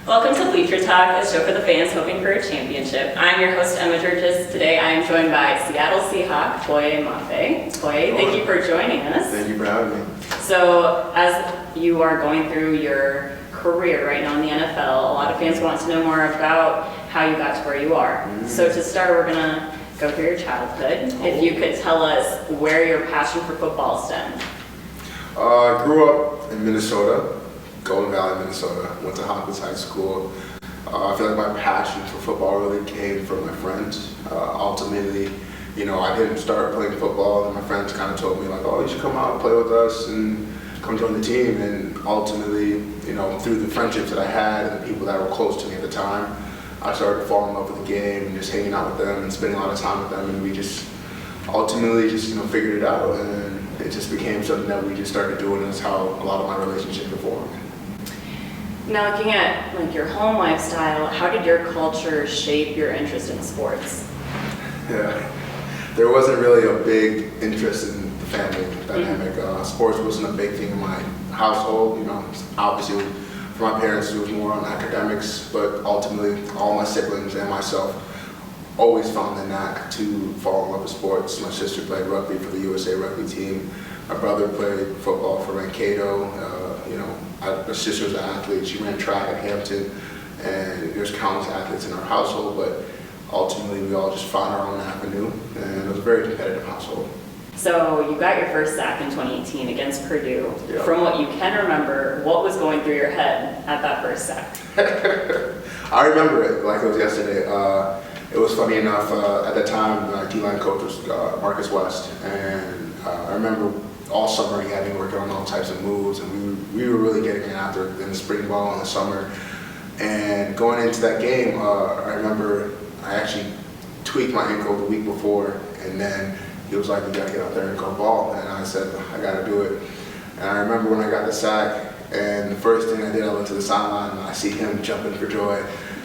Welcome to Bleacher Talk, a show for the fans hoping for a championship. I'm your host, Emma Gerges. Today I am joined by Seattle Seahawks, Boye Mafe. Boye, thank you for joining us. Thank you for having me. So, as you are going through your career right now in the NFL, a lot of fans want to know more about how you got to where you are. So to start, we're going to go through your childhood. If you could tell us where your passion for football stemmed. I grew up in Minnesota, Golden Valley, Minnesota. Went to Hopkins High School. I feel like my passion for football really came from my friends. Ultimately, I didn't start playing football, and my friends kind of told me like, "Oh, you should come out and play with us and come join the team." And ultimately, through the friendships that I had and the people that were close to me at the time, I started to fall in love with the game and just hanging out with them and spending a lot of time with them. And we just ultimately figured it out, and it just became something that we just started doing. That's how a lot of my relationships were formed. Now, looking at your home lifestyle, how did your culture shape your interest in sports? Yeah, there wasn't really a big interest in the family dynamic. Sports wasn't a big thing in my household. Obviously for my parents it was more on academics, but ultimately all my siblings and myself always found the knack to fall in love with sports. My sister played rugby for the USA rugby team. My brother played football for Mankato. My sister was an athlete. She ran track at Hampton, and there's countless athletes in our household, but ultimately we all just found our own avenue, and it was a very competitive household. So you got your first sack in 2018 against Purdue. Yeah. From what you can remember, what was going through your head at that first sack? I remember it like it was yesterday. It was funny enough, at the time, my D-line coach was Marcus West, and I remember all summer he had me working on all types of moves, and we were really getting it after in the spring ball in the summer. And going into that game, I remember I actually tweaked my ankle the week before, and then he was like, "You gotta get out there and go ball," and I said, "I gotta do it." And I remember when I got the sack, and the first thing I did, I went to the sideline, and I see him jumping for joy.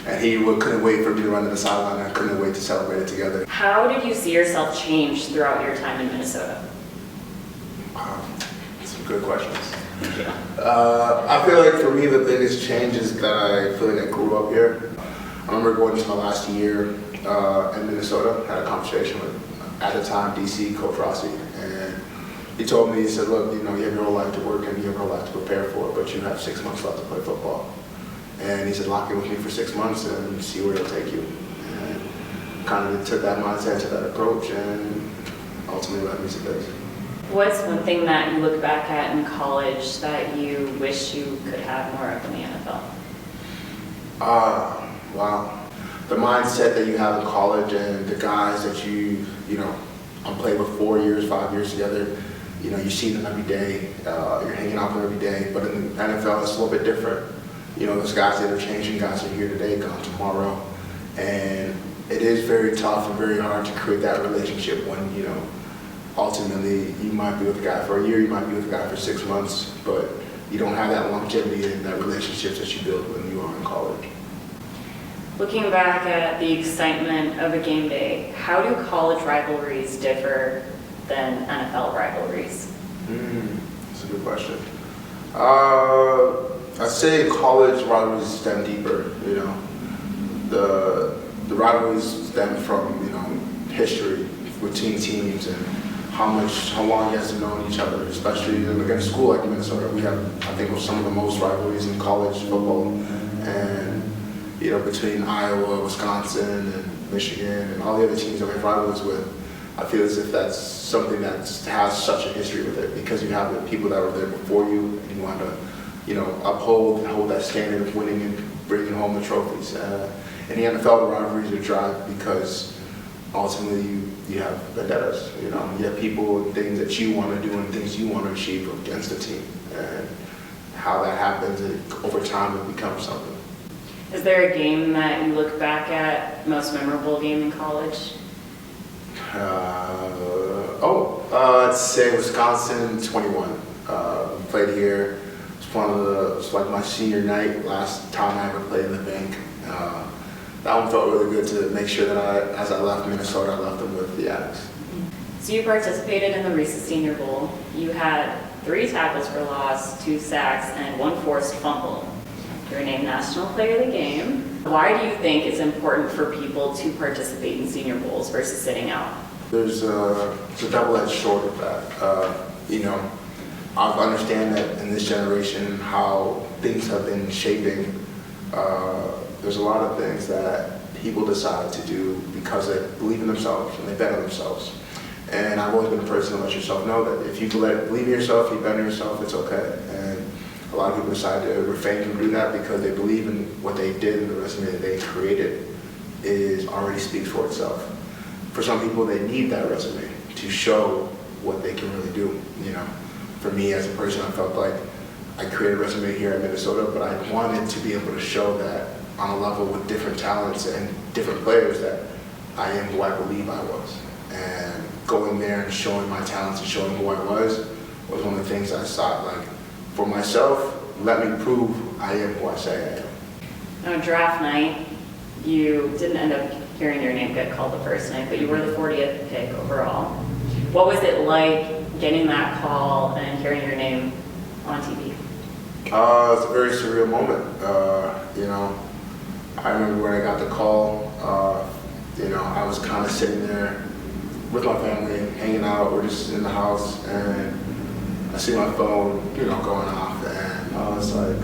And he couldn't wait for me to run to the sideline. I couldn't wait to celebrate it together. How did you see yourself change throughout your time in Minnesota? Some good questions. I feel like for me the biggest change is that I feel like I grew up here. I remember going into my last year in Minnesota, had a conversation with, at the time, DC Coach Rossi, and he told me, he said, "Look, you have your whole life to work and you have your whole life to prepare for, but you have 6 months left to play football." And he said, "Lock in with me for 6 months and see where it'll take you." And kind of took that mindset, took that approach, and ultimately led me to this. What's one thing that you look back at in college that you wish you could have more of in the NFL? Wow. The mindset that you have in college and the guys that I'm playing with 4 years, 5 years together, you see them every day, you're hanging out with them every day, but in the NFL it's a little bit different. Those guys that are changing, guys are here today, gone tomorrow. And it is very tough and very hard to create that relationship when, ultimately you might be with a guy for a year, you might be with a guy for 6 months, but you don't have that longevity and that relationships that you build when you are in college. Looking back at the excitement of a game day, how do college rivalries differ than NFL rivalries? That's a good question. I'd say college rivalries stem deeper. The rivalries stem from history between teams and how long you guys have known each other. Especially in a school like Minnesota, we have I think some of the most rivalries in college football, and between Iowa, Wisconsin, and Michigan, and all the other teams that we have rivalries with. I feel as if that's something that has such a history with it because you have the people that were there before you, and you want to hold that standard of winning and bringing home the trophies. In the NFL, the rivalries are drive because ultimately you have vendettas. You have people and things that you want to do and things you want to achieve against the team, and how that happens over time it becomes something. Is there a game that you look back at, most memorable game in college? I'd say Wisconsin 21. We played here. It was like my senior night, last time I ever played in the bank. That one felt really good to make sure that as I left Minnesota, I left them with the Addicts. So you participated in the Reese's Senior Bowl. You had 3 tackles for loss, 2 sacks, and 1 forced fumble. You were named National Player of the Game. Why do you think it's important for people to participate in Senior Bowls versus sitting out? There's it's a double-edged sword of that. You know, I understand that in this generation how things have been shaping. There's a lot of things that people decide to do because they believe in themselves and they bet on themselves. And I've always been a person to let yourself know that if you believe in yourself, you bet on yourself, it's okay. And a lot of people decide to refrain from doing that because they believe in what they did and the resume that they created already speaks for itself. For some people, they need that resume to show what they can really do. You know, for me as a person, I felt like I created a resume here in Minnesota, but I wanted to be able to show that on a level with different talents and different players that I am who I believe I was. And going there and showing my talents and showing who I was one of the things I sought. Like, for myself, let me prove I am who I say I am. On draft night, you didn't end up hearing your name get called the first night, but you were the 40th pick overall. What was it like getting that call and hearing your name on TV? It's a very surreal moment. You know, I remember when I got the call, you know, I was kind of sitting there with my family, hanging out, we're just in the house, and I see my phone, you know, going off, and I was like,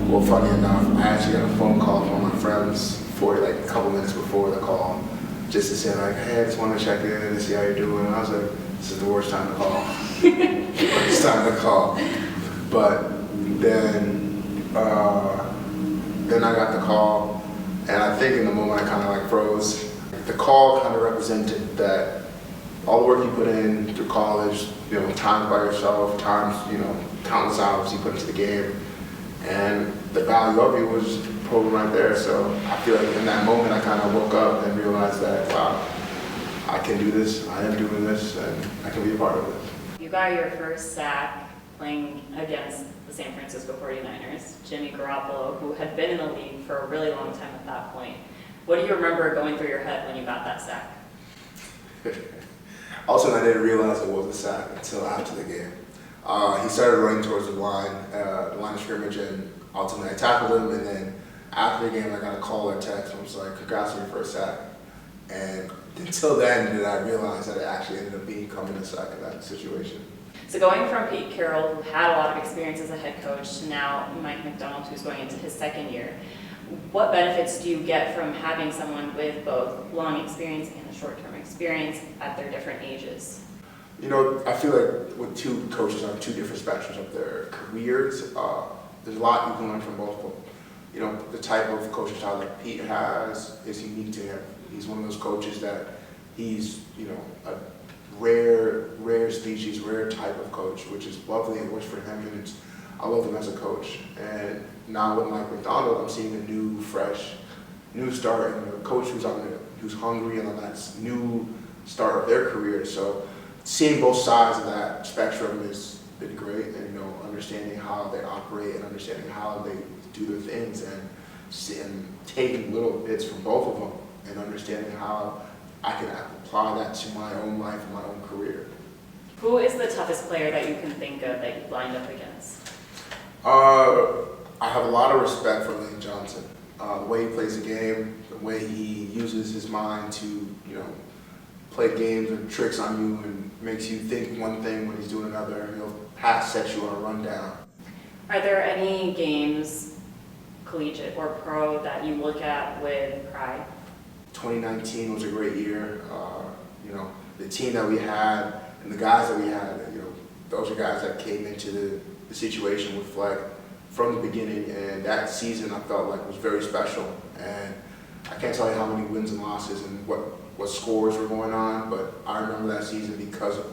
well, funny enough, I actually got a phone call from one of my friends like a couple minutes before the call, just to say like, hey, I just want to check in and see how you're doing. And I was like, this is the worst time to call. Worst time to call. But then I got the call, and I think in the moment I kind of like froze. The call kind of represented that all the work you put in through college, you know, times by yourself, times, you know, countless hours you put into the game, and the value of you was proven right there. So I feel like in that moment I kind of woke up and realized that, wow, I can do this, I am doing this, and I can be a part of it. You got your first sack playing against the San Francisco 49ers, Jimmy Garoppolo, who had been in the league for a really long time at that point. What do you remember going through your head when you got that sack? Also, I didn't realize it was a sack until after the game. He started running towards the line of scrimmage, and ultimately I tackled him, and then after the game I got a call or text and was like, congrats on your first sack. And until then did I realize that it actually ended up becoming a sack in that situation. So going from Pete Carroll, who had a lot of experience as a head coach, to now Mike McDonald, who's going into his second year, what benefits do you get from having someone with both long experience and a short-term experience at their different ages? You know, I feel like with two coaches on two different spectrums of their careers, there's a lot you can learn from both of them. You know, the type of coaching style that Pete has is unique to him. He's one of those coaches that he's, you know, a rare species, rare type of coach, which is lovely and works for him, and I love him as a coach. And now with Mike McDonald, I'm seeing a new, fresh, new start, and a coach who's hungry and on that new start of their career. So seeing both sides of that spectrum has been great, and, you know, understanding how they operate and understanding how they do their things, and taking little bits from both of them and understanding how I can apply that to my own life and my own career. Who is the toughest player that you can think of that you've lined up against? I have a lot of respect for Lane Johnson. The way he plays the game, the way he uses his mind to, you know, play games and tricks on you and makes you think one thing when he's doing another, and he'll pass set you on a rundown. Are there any games, collegiate or pro, that you look at with pride? 2019 was a great year. You know, the team that we had and the guys that we had, you know, those are guys that came into the situation with Fleck from the beginning, and that season I felt like was very special. And I can't tell you how many wins and losses and what scores were going on, but I remember that season because of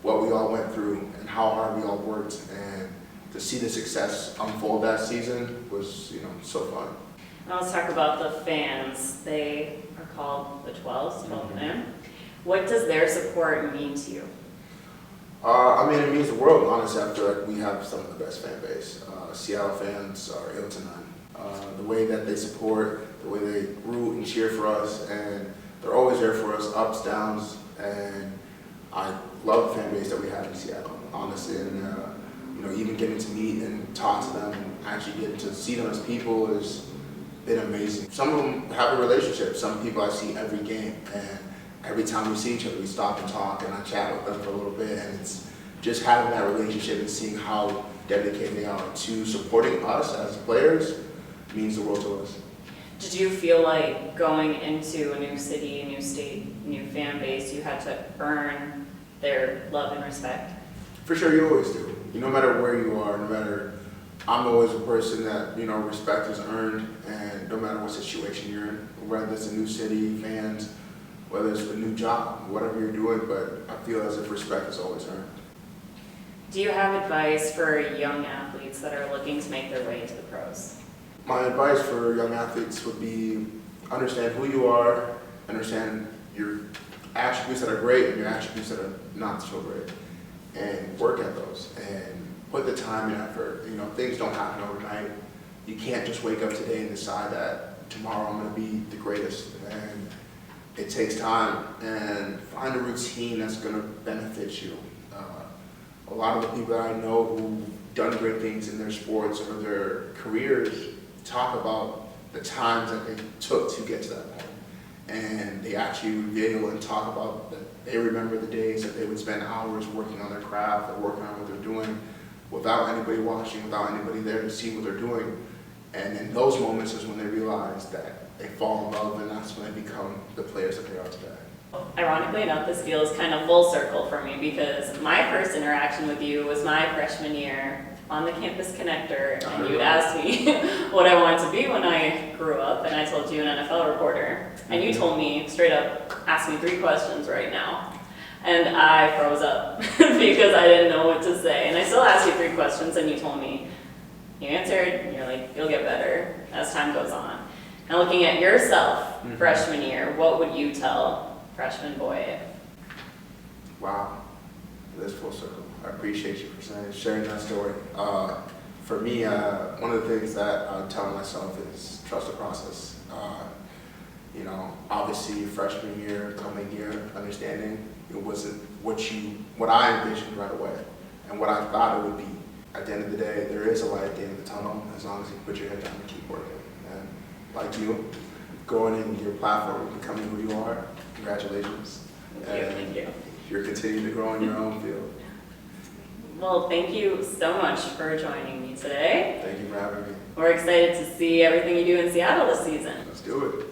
what we all went through and how hard we all worked, and to see the success unfold that season was, you know, so fun. Now let's talk about the fans. They are called the 12s, 12 men. What does their support mean to you? I mean, it means the world, honestly. I feel like we have some of the best fan base. Seattle fans are ill to none. The way that they support, the way they root and cheer for us, and they're always there for us, ups, downs, and I love the fan base that we have in Seattle, honestly. And even getting to meet and talk to them and actually getting to see them as people has been amazing. Some of them have a relationship. Some people I see every game, and every time we see each other, we stop and talk, and I chat with them for a little bit, and it's just having that relationship and seeing how dedicated they are to supporting us as players means the world to us. Did you feel like going into a new city, a new state, new fan base, you had to earn their love and respect? For sure, you always do. No matter where you are, I'm always a person that, respect is earned, and no matter what situation you're in, whether it's a new city, fans, whether it's a new job, whatever you're doing, but I feel as if respect is always earned. Do you have advice for young athletes that are looking to make their way to the pros? My advice for young athletes would be understand who you are, understand your attributes that are great and your attributes that are not so great, and work at those and put the time and effort. Things don't happen overnight. You can't just wake up today and decide that tomorrow I'm going to be the greatest. And it takes time, and find a routine that's going to benefit you. A lot of the people that I know who've done great things in their sports or their careers talk about the times that they took to get to that point. And they actually reveal and talk about that they remember the days that they would spend hours working on their craft or working on what they're doing without anybody watching, without anybody there to see what they're doing. And in those moments is when they realize that they fall in love, and that's when they become the players that they are today. Ironically enough, this feels kind of full circle for me because my first interaction with you was my freshman year on the Campus Connector, and you'd asked me what I wanted to be when I grew up, and I told you an NFL reporter, and you told me straight up, ask me 3 questions right now. And I froze up because I didn't know what to say. And I still asked you 3 questions, and you told me, you answered, and you're like, you'll get better as time goes on. Now looking at yourself, freshman year, what would you tell freshman Boye? Wow, it is full circle. I appreciate you for sharing that story. For me, one of the things that I'm telling myself is trust the process. Obviously freshman year, coming year, understanding it wasn't what I envisioned right away and what I thought it would be. At the end of the day, there is a light at the end of the tunnel as long as you put your head down and keep working. And like you, going in your platform, becoming who you are, congratulations. Thank you. You're continuing to grow in your own field. Well, thank you so much for joining me today. Thank you for having me. We're excited to see everything you do in Seattle this season. Let's do it.